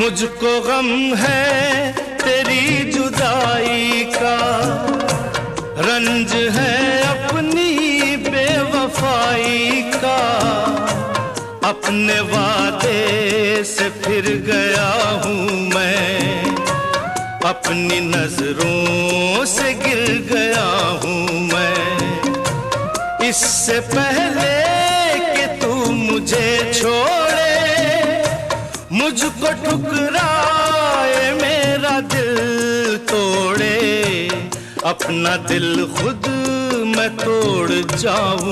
मुझको गम है तेरी जुदाई का, रंज है अपनी बेवफाई का। अपने वादे से फिर गया हूँ मैं, अपनी नजरों से गिर गया हूँ मैं। इससे पहले कि तू मुझे छोड़े, मुझको ठुकराए, मेरा दिल तोड़े, अपना दिल खुद मैं तोड़ जाऊं।